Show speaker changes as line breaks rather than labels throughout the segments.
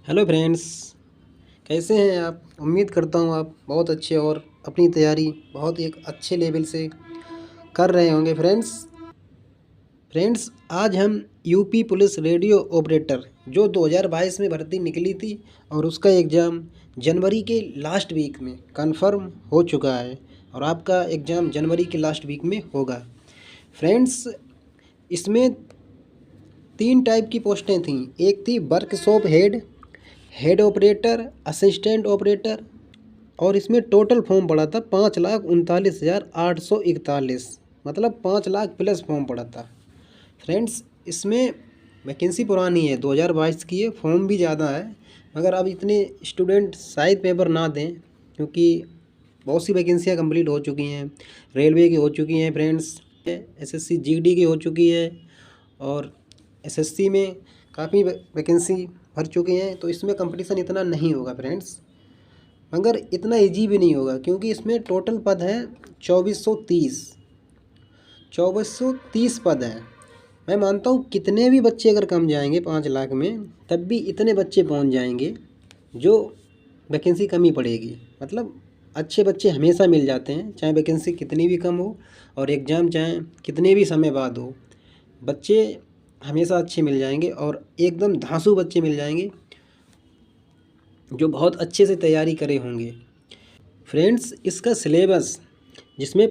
Hello friends, कैसे हैं आप। उम्मीद करता हूँ आप बहुत अच्छे और अपनी तैयारी बहुत एक अच्छे लेवल से कर रहे होंगे। फ्रेंड्स आज हम यूपी पुलिस रेडियो ऑपरेटर जो 2022 में भर्ती निकली थी और उसका एग्ज़ाम जनवरी के लास्ट वीक में कंफर्म हो चुका है और आपका एग्ज़ाम जनवरी के लास्ट वीक में होगा। फ्रेंड्स इसमें 3 टाइप की पोस्टें थीं। एक थी workshop head operator, assistant operator और इसमें टोटल फॉर्म पड़ा था 5,39,841, मतलब 5 लाख प्लस फॉर्म पड़ा था। फ्रेंड्स इसमें वैकेंसी पुरानी है, 2022 की है, फॉर्म भी ज़्यादा है, मगर अब इतने स्टूडेंट शायद पेपर ना दें क्योंकि बहुत सी वैकेंसियाँ कंप्लीट हो चुकी हैं। रेलवे की हो चुकी हैं फ्रेंड्स, एसएससी जीडी की हो चुकी है और एसएससी में काफ़ी वैकेंसी भर चुके हैं, तो इसमें कंपटीशन इतना नहीं होगा फ्रेंड्स, मगर इतना इजी भी नहीं होगा क्योंकि इसमें टोटल पद हैं 2430 पद हैं। मैं मानता हूँ कितने भी बच्चे अगर कम जाएंगे 5 लाख में, तब भी इतने बच्चे पहुँच जाएंगे जो वैकेंसी कमी पड़ेगी। मतलब अच्छे बच्चे हमेशा मिल जाते हैं, चाहे वैकेंसी कितनी भी कम हो और एग्ज़ाम चाहे कितने भी समय बाद हो, बच्चे हमेशा अच्छे मिल जाएंगे और एकदम धांसू बच्चे मिल जाएंगे जो बहुत अच्छे से तैयारी करे होंगे। फ्रेंड्स इसका सिलेबस जिसमें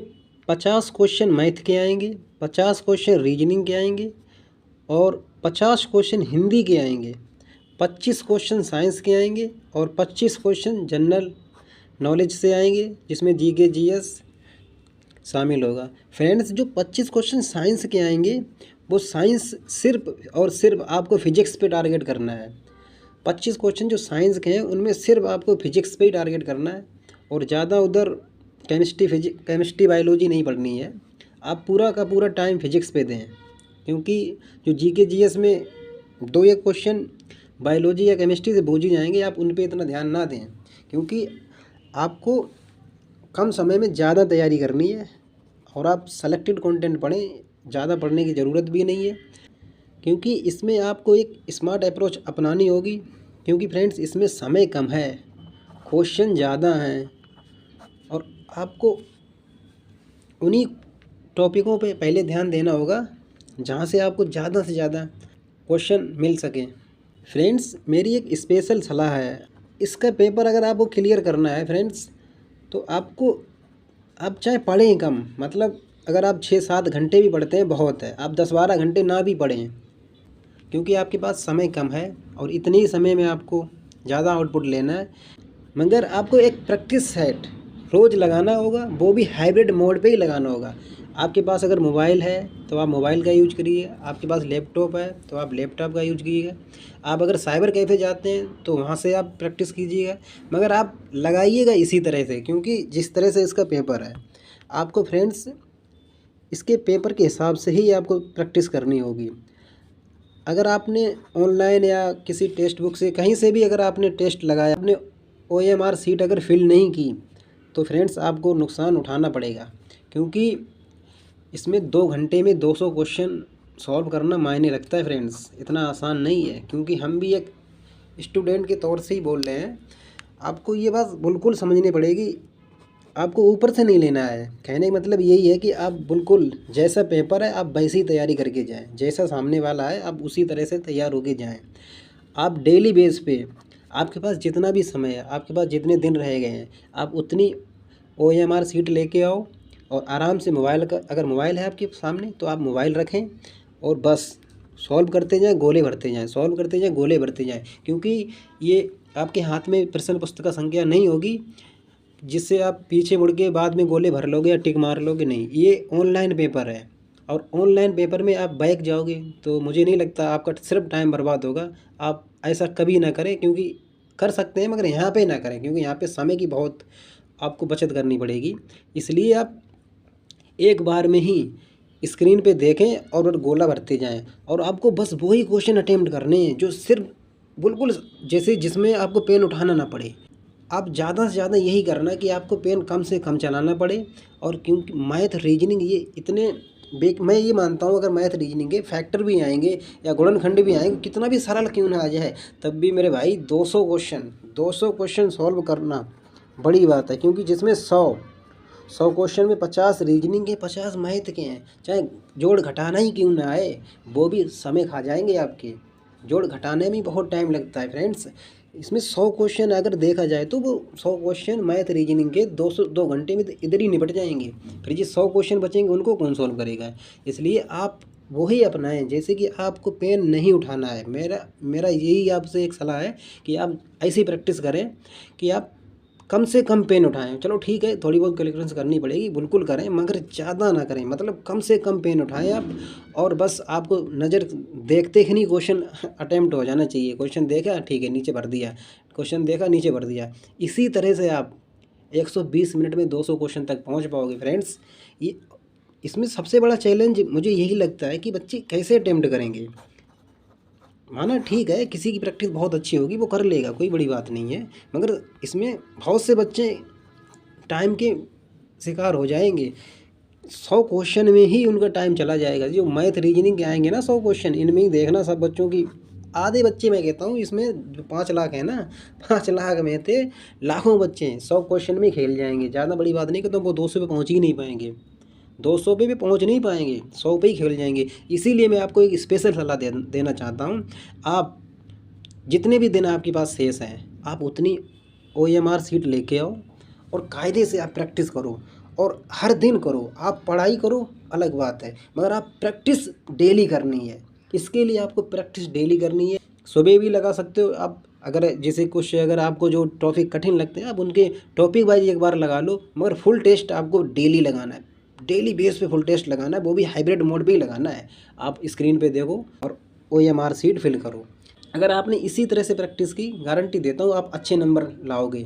50 क्वेश्चन मैथ के आएंगे, 50 क्वेश्चन रीजनिंग के आएंगे और 50 क्वेश्चन हिंदी के आएंगे, 25 क्वेश्चन साइंस के आएंगे और 25 क्वेश्चन जनरल नॉलेज से आएंगे जिसमें जीके जीएस शामिल होगा। फ्रेंड्स जो 25 क्वेश्चन साइंस के आएंगे वो साइंस सिर्फ और सिर्फ आपको फिजिक्स पे टारगेट करना है। 25 क्वेश्चन जो साइंस के हैं उनमें सिर्फ आपको फिजिक्स पे ही टारगेट करना है और ज़्यादा उधर केमिस्ट्री बायोलॉजी नहीं पढ़नी है। आप पूरा का पूरा टाइम फिजिक्स पे दें क्योंकि जो जीके जीएस में 2 एक क्वेश्चन बायोलॉजी या केमिस्ट्री से पूछ ही जाएंगे, आप उन पे इतना ध्यान ना दें क्योंकि आपको कम समय में ज़्यादा तैयारी करनी है और आप सेलेक्टेड कंटेंट पढ़ें, ज़्यादा पढ़ने की ज़रूरत भी नहीं है क्योंकि इसमें आपको एक स्मार्ट अप्रोच अपनानी होगी। क्योंकि फ्रेंड्स इसमें समय कम है, क्वेश्चन ज़्यादा हैं और आपको उन्हीं टॉपिकों पे पहले ध्यान देना होगा जहाँ से आपको ज़्यादा से ज़्यादा क्वेश्चन मिल सकें। फ्रेंड्स मेरी एक स्पेशल सलाह है, इसका पेपर अगर आपको क्लियर करना है फ्रेंड्स तो आपको, आप चाहे पढ़ें कम, मतलब अगर आप 6-7 घंटे भी पढ़ते हैं बहुत है, आप 10-12 घंटे ना भी पढ़ें क्योंकि आपके पास समय कम है और इतने ही समय में आपको ज़्यादा आउटपुट लेना है। मगर आपको एक प्रैक्टिस सेट रोज़ लगाना होगा, वो भी हाइब्रिड मोड पे ही लगाना होगा। आपके पास अगर मोबाइल है तो आप मोबाइल का यूज करिए, आपके पास लैपटॉप है तो आप लैपटॉप का यूज कीजिएगा, आप अगर साइबर कैफ़े जाते हैं तो वहाँ से आप प्रैक्टिस कीजिएगा, मगर आप लगाइएगा इसी तरह से क्योंकि जिस तरह से इसका पेपर है आपको फ्रेंड्स इसके पेपर के हिसाब से ही आपको प्रैक्टिस करनी होगी। अगर आपने ऑनलाइन या किसी टेक्स्ट बुक से कहीं से भी अगर आपने टेस्ट लगाया, आपने OMR सीट अगर फिल नहीं की तो फ्रेंड्स आपको नुकसान उठाना पड़ेगा क्योंकि इसमें 2 घंटे में 200 क्वेश्चन सॉल्व करना मायने रखता है फ्रेंड्स, इतना आसान नहीं है। क्योंकि हम भी एक स्टूडेंट के तौर से ही बोल रहे हैं, आपको ये बात बिल्कुल समझनी पड़ेगी। आपको ऊपर से नहीं लेना है, कहने का मतलब यही है कि आप बिल्कुल जैसा पेपर है आप वैसी ही तैयारी करके जाएं, जैसा सामने वाला है आप उसी तरह से तैयार होके जाएं। आप डेली बेस पे आपके पास जितना भी समय है, आपके पास जितने दिन रह गए हैं, आप उतनी OMR सीट लेके आओ और आराम से मोबाइल का, अगर मोबाइल है आपके सामने तो आप मोबाइल रखें और बस सॉल्व करते जाएं, गोले भरते जाएं, सॉल्व करते जाएं, गोले भरते जाएं। क्योंकि ये आपके हाथ में प्रश्न पुस्तिका संख्या नहीं होगी जिससे आप पीछे मुड़ के बाद में गोले भर लोगे या टिक मार लोगे, नहीं। ये ऑनलाइन पेपर है और ऑनलाइन पेपर में आप बैक जाओगे तो मुझे नहीं लगता, आपका सिर्फ टाइम बर्बाद होगा। आप ऐसा कभी ना करें, क्योंकि कर सकते हैं मगर यहाँ पे ना करें क्योंकि यहाँ पे समय की बहुत आपको बचत करनी पड़ेगी। इसलिए आप एक बार में ही स्क्रीन पे देखें और गोला भरते जाएं और आपको बस वही क्वेश्चन अटेम्प्ट करने हैं जो सिर्फ बिल्कुल जैसे जिसमें आपको पेन उठाना ना पड़े। आप ज़्यादा से ज़्यादा यही करना कि आपको पेन कम से कम चलाना पड़े। और क्योंकि मैथ रीजनिंग ये इतने मैं ये मानता हूँ अगर मैथ रीजनिंग के फैक्टर भी आएंगे या गुणनखंड भी आएंगे, कितना भी सरल क्यों ना आ जाए, तब भी मेरे भाई 200 क्वेश्चन सॉल्व करना बड़ी बात है। क्योंकि जिसमें 100 क्वेश्चन में 50 रीजनिंग के 50 मैथ के हैं, चाहे जोड़ घटाना ही क्यों ना आए, वो भी समय खा जाएंगे आपके। जोड़ घटाने में बहुत टाइम लगता है फ्रेंड्स। इसमें 100 क्वेश्चन अगर देखा जाए तो वो 100 क्वेश्चन मैथ रीजनिंग के 2 घंटे में तो इधर ही निपट जाएंगे। फिर ये 100 क्वेश्चन बचेंगे, उनको कौन सॉल्व करेगा। इसलिए आप वही अपनाएं, जैसे कि आपको पेन नहीं उठाना है। मेरा यही आपसे एक सलाह है कि आप ऐसी प्रैक्टिस करें कि आप कम से कम पेन उठाएं। चलो ठीक है, थोड़ी बहुत कैलकुलेशन करनी पड़ेगी, बिल्कुल करें, मगर ज़्यादा ना करें। मतलब कम से कम पेन उठाएं आप, और बस आपको नज़र देखते ही नहीं क्वेश्चन अटेम्प्ट हो जाना चाहिए। क्वेश्चन देखा, ठीक है, नीचे भर दिया, क्वेश्चन देखा, नीचे भर दिया। इसी तरह से आप 120 मिनट में 200 क्वेश्चन तक पहुँच पाओगे फ्रेंड्स। ये इसमें सबसे बड़ा चैलेंज मुझे यही लगता है कि बच्चे कैसे अटेम्प्ट करेंगे। माना ठीक है, किसी की प्रैक्टिस बहुत अच्छी होगी, वो कर लेगा, कोई बड़ी बात नहीं है, मगर इसमें बहुत से बच्चे टाइम के शिकार हो जाएंगे। 100 क्वेश्चन में ही उनका टाइम चला जाएगा। जो मैथ रीजनिंग के आएंगे ना 100 क्वेश्चन, इनमें ही देखना सब बच्चों की आधे बच्चे, मैं कहता हूँ इसमें जो 5 लाख है ना, 5 लाख में थे लाखों बच्चे 100 क्वेश्चन में खेल जाएंगे। ज़्यादा बड़ी बात नहीं कि तो वो 200 पे पहुँच ही नहीं पाएंगे, 200 पे भी पहुंच नहीं पाएंगे, 100 पे ही खेल जाएंगे। इसीलिए मैं आपको एक स्पेशल सलाह देना चाहता हूं। आप जितने भी दिन आपके पास शेष हैं, आप उतनी OMR सीट लेके आओ और कायदे से आप प्रैक्टिस करो, और हर दिन करो। आप पढ़ाई करो अलग बात है, मगर आप प्रैक्टिस डेली करनी है। इसके लिए आपको प्रैक्टिस डेली करनी है। सुबह भी लगा सकते हो आप, अगर जैसे कुछ अगर आपको जो टॉपिक कठिन लगते हैं, आप उनके टॉपिक वाइज एक बार लगा लो, मगर फुल टेस्ट आपको डेली लगाना है। डेली बेस पे फुल टेस्ट लगाना है, वो भी हाइब्रिड मोड पे ही लगाना है। आप स्क्रीन पे देखो और OMR सीट फिल करो। अगर आपने इसी तरह से प्रैक्टिस की, गारंटी देता हूँ आप अच्छे नंबर लाओगे।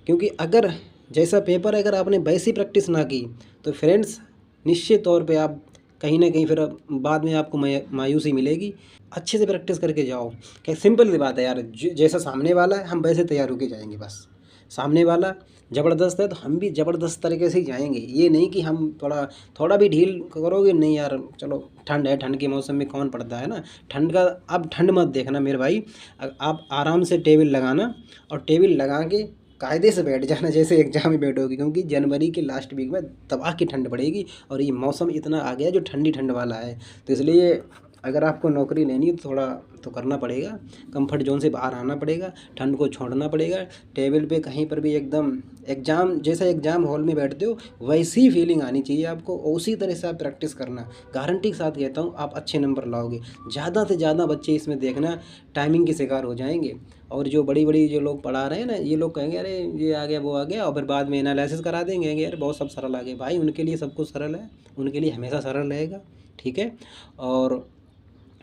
क्योंकि अगर जैसा पेपर अगर आपने वैसी प्रैक्टिस ना की, तो फ्रेंड्स निश्चित तौर पे आप कहीं ना कहीं फिर बाद में आपको मायूसी मिलेगी। अच्छे से प्रैक्टिस करके जाओ। क्या सिंपल सी बात है यार, जैसा सामने वाला है हम वैसे तैयार होके जाएंगे। बस सामने वाला ज़बरदस्त है तो हम भी ज़बरदस्त तरीके से ही जाएंगे। ये नहीं कि हम थोड़ा भी ढील करोगे, नहीं यार चलो ठंड है, ठंड के मौसम में कौन पड़ता है ना ठंड का। अब ठंड मत देखना मेरे भाई, आप आराम से टेबल लगाना, और टेबल लगा के कायदे से बैठ जाना जैसे एग्जाम में बैठोगे। क्योंकि जनवरी के लास्ट वीक में तबाह की ठंड पड़ेगी, और ये मौसम इतना आ गया जो ठंडी ठंड वाला है। तो इसलिए अगर आपको नौकरी लेनी है तो थोड़ा तो करना पड़ेगा, कंफर्ट जोन से बाहर आना पड़ेगा, ठंड को छोड़ना पड़ेगा। टेबल पे कहीं पर भी एकदम एग्ज़ाम जैसा एग्ज़ाम हॉल में बैठते हो वैसी फीलिंग आनी चाहिए आपको, उसी तरह से आप प्रैक्टिस करना। गारंटी के साथ कहता हूँ आप अच्छे नंबर लाओगे। ज़्यादा से ज़्यादा बच्चे इसमें देखना टाइमिंग के शिकार हो जाएंगे। और जो बड़ी बड़ी जो लोग पढ़ा रहे हैं ना, ये लोग कहेंगे अरे ये आ गया वो आ गया, और फिर बाद में एनालिसिस करा देंगे, कहेंगे यार बहुत सब सरल आ गया। भाई उनके लिए सब कुछ सरल है, उनके लिए हमेशा सरल रहेगा, ठीक है। और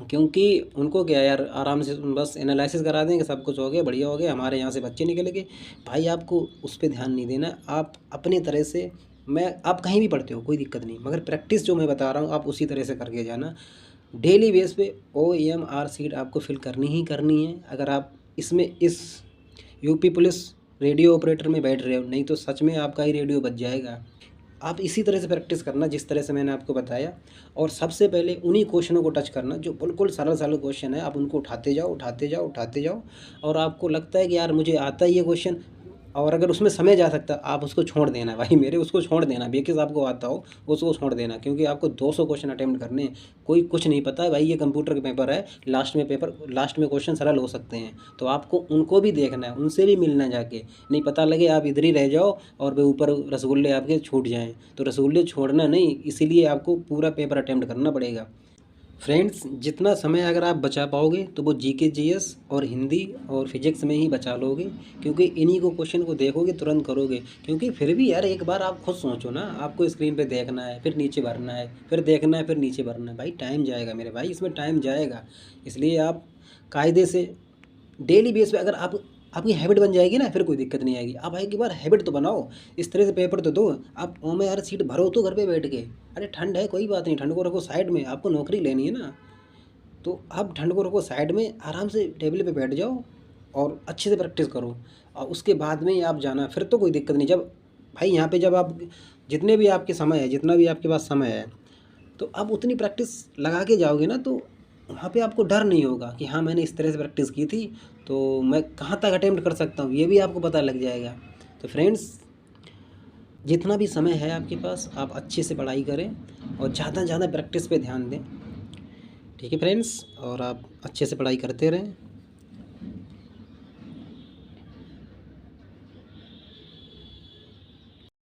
क्योंकि उनको क्या यार, आराम से बस एनालिसिस करा देंगे, सब कुछ हो गया, बढ़िया हो गया, हमारे यहाँ से बच्चे निकल गए। भाई आपको उस पर ध्यान नहीं देना, आप अपने तरह से, आप कहीं भी पढ़ते हो कोई दिक्कत नहीं, मगर प्रैक्टिस जो मैं बता रहा हूँ आप उसी तरह से करके जाना। डेली बेस पे OMR सीट आपको फिल करनी ही करनी है। अगर आप इसमें इस UP पुलिस रेडियो ऑपरेटर में बैठ रहे हो, नहीं तो सच में आपका ही रेडियो बच जाएगा। आप इसी तरह से प्रैक्टिस करना जिस तरह से मैंने आपको बताया, और सबसे पहले उन्हीं क्वेश्चनों को टच करना जो बिल्कुल सरल सरल क्वेश्चन है। आप उनको उठाते जाओ उठाते जाओ उठाते जाओ, और आपको लगता है कि यार मुझे आता ही ये क्वेश्चन, और अगर उसमें समय जा सकता आप उसको छोड़ देना भाई मेरे, उसको छोड़ देना, बेकिस आपको आता हो उसको छोड़ देना। क्योंकि आपको 200 क्वेश्चन अटेम्प्ट करने हैं, कोई कुछ नहीं पता है भाई, ये कंप्यूटर के पेपर है, लास्ट में क्वेश्चन सरल हो सकते हैं, तो आपको उनको भी देखना है, उनसे भी मिलना जाके। नहीं पता लगे आप इधर ही रह जाओ और वे ऊपर रसगुल्ले आपके छूट जाएँ, तो रसगुल्ले छोड़ना नहीं, इसीलिए आपको पूरा पेपर अटेम्प्ट करना पड़ेगा। फ्रेंड्स जितना समय अगर आप बचा पाओगे तो वो GK GS और हिंदी और फिजिक्स में ही बचा लोगे। क्योंकि इन्हीं को क्वेश्चन को देखोगे तुरंत करोगे। क्योंकि फिर भी यार एक बार आप खुद सोचो ना, आपको स्क्रीन पे देखना है, फिर नीचे भरना है, फिर देखना है, फिर नीचे भरना है, भाई टाइम जाएगा मेरे भाई, इसमें टाइम जाएगा। इसलिए आप कायदे से डेली बेस पे अगर आपकी हैबिट बन जाएगी ना, फिर कोई दिक्कत नहीं आएगी। आप एक बार हैबिट तो बनाओ, इस तरह से पेपर तो दो। आप OMR सीट भरो तो घर पे बैठ के, अरे ठंड है कोई बात नहीं, ठंड को रखो साइड में, आपको नौकरी लेनी है ना, तो आप ठंड को रखो साइड में, आराम से टेबल पे बैठ जाओ और अच्छे से प्रैक्टिस करो, और उसके बाद में ही आप जाना, फिर तो कोई दिक्कत नहीं। जब भाई यहाँ पे जब आप जितने भी आपके समय है, जितना भी आपके पास समय है, तो अब उतनी प्रैक्टिस लगा के जाओगे ना तो वहाँ पे आपको डर नहीं होगा कि हाँ मैंने इस तरह से प्रैक्टिस की थी तो मैं कहाँ तक अटेम्प्ट कर सकता हूँ, ये भी आपको पता लग जाएगा। तो फ्रेंड्स, जितना भी समय है आपके पास आप अच्छे से पढ़ाई करें और ज़्यादा से ज़्यादा प्रैक्टिस पे ध्यान दें। ठीक है फ्रेंड्स, और आप अच्छे से पढ़ाई करते रहें।